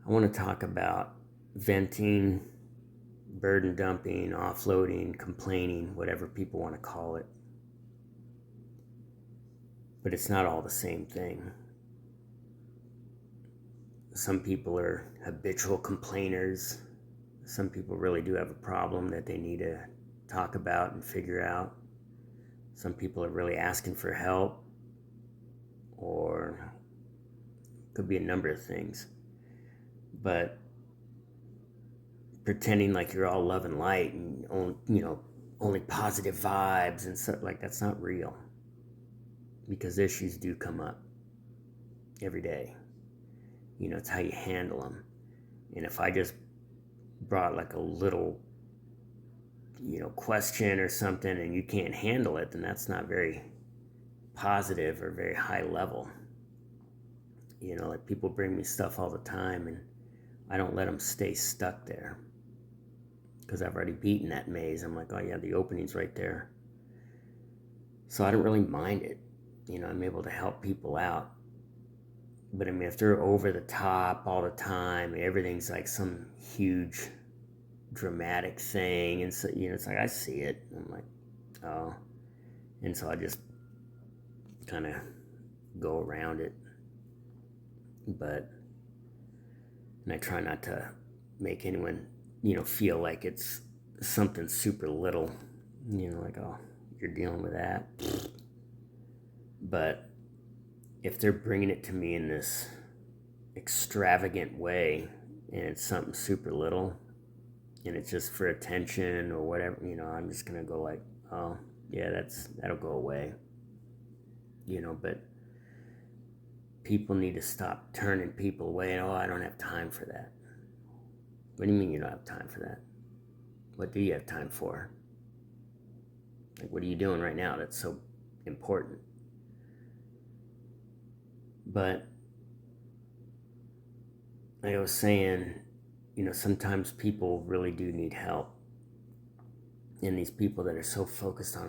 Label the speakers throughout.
Speaker 1: I want to talk about venting, burden dumping, offloading, complaining, whatever people want to call it. But it's not all the same thing. Some people are habitual complainers. Some people really do have a problem that they need to talk about and figure out. Some people are really asking for help, or could be a number of things. But pretending like you're all love and light and only positive vibes and stuff like that's not real, because issues do come up every day. It's how you handle them. And if I just brought like a little question or something and you can't handle it, then that's not very positive or very high level. Like people bring me stuff all the time and I don't let them stay stuck there, because I've already beaten that maze. I'm like, oh yeah, the opening's right there. So I don't really mind it. I'm able to help people out. But I mean, if they're over the top all the time, everything's like some huge dramatic thing, and so it's like I see it. I'm like, oh, and so I just kind of go around it. But and I try not to make anyone feel like it's something super little. Like, oh, you're dealing with that. But if they're bringing it to me in this extravagant way and it's something super little and it's just for attention or whatever, I'm just gonna go like, oh yeah, that'll go away. But people need to stop turning people away. Oh, I don't have time for that. What do you mean you don't have time for that? What do you have time for? Like, what are you doing right now that's so important? But like I was saying, sometimes people really do need help. And these people that are so focused on,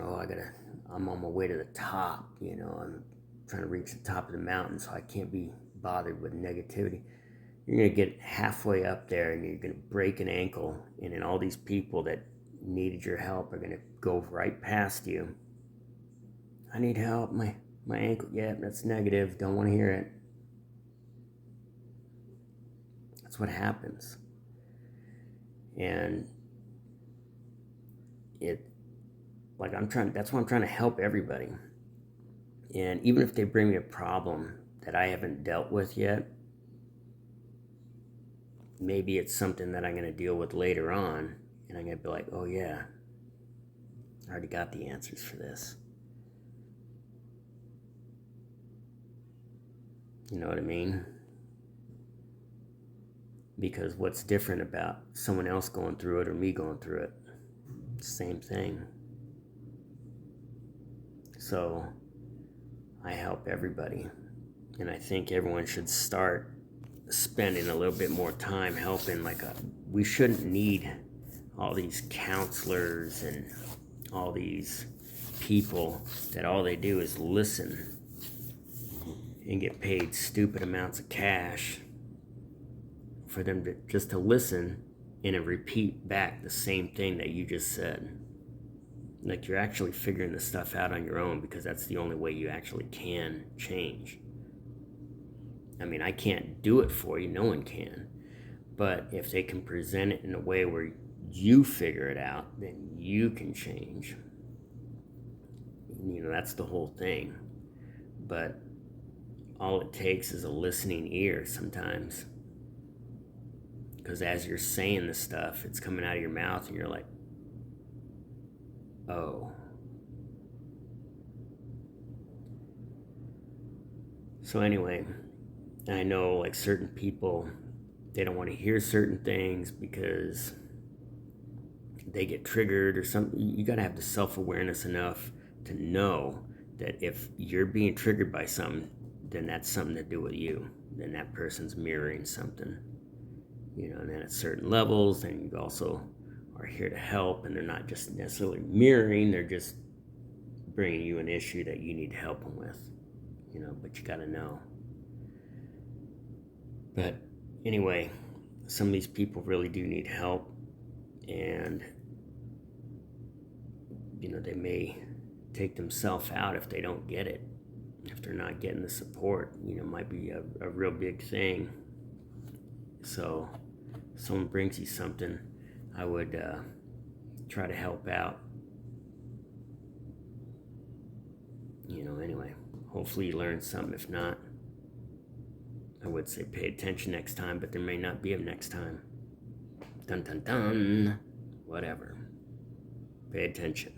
Speaker 1: I'm on my way to the top, I'm trying to reach the top of the mountain, so I can't be bothered with negativity. You're going to get halfway up there and you're going to break an ankle, and then all these people that needed your help are going to go right past you. I need help, my ankle. Yeah, that's negative. Don't want to hear it. That's what happens. And that's why I'm trying to help everybody. And even if they bring me a problem that I haven't dealt with yet, maybe it's something that I'm going to deal with later on, and I'm going to be like, oh yeah, I already got the answers for this. You know what I mean? Because what's different about someone else going through it or me going through it? Same thing. So I help everybody, and I think everyone should start spending a little bit more time helping. We shouldn't need all these counselors and all these people that all they do is listen and get paid stupid amounts of cash for them to just to listen and to repeat back the same thing that you just said. Like, you're actually figuring this stuff out on your own, because that's the only way you actually can change. I mean, I can't do it for you, no one can. But if they can present it in a way where you figure it out, then you can change. That's the whole thing. But all it takes is a listening ear sometimes. Because as you're saying this stuff, it's coming out of your mouth and you're like, oh. So anyway, I know like certain people, they don't want to hear certain things because they get triggered or something. You got to have the self-awareness enough to know that if you're being triggered by something, then that's something to do with you. Then that person's mirroring something. And then at certain levels, then you also are here to help, and they're not just necessarily mirroring, they're just bringing you an issue that you need help them with. But you got to know. But anyway, some of these people really do need help, and they may take themselves out if they don't get it. If they're not getting the support, might be a real big thing. So if someone brings you something, I would try to help out. Anyway, hopefully you learned something. If not, I would say pay attention next time, but there may not be a next time. Dun dun dun. Whatever. Pay attention.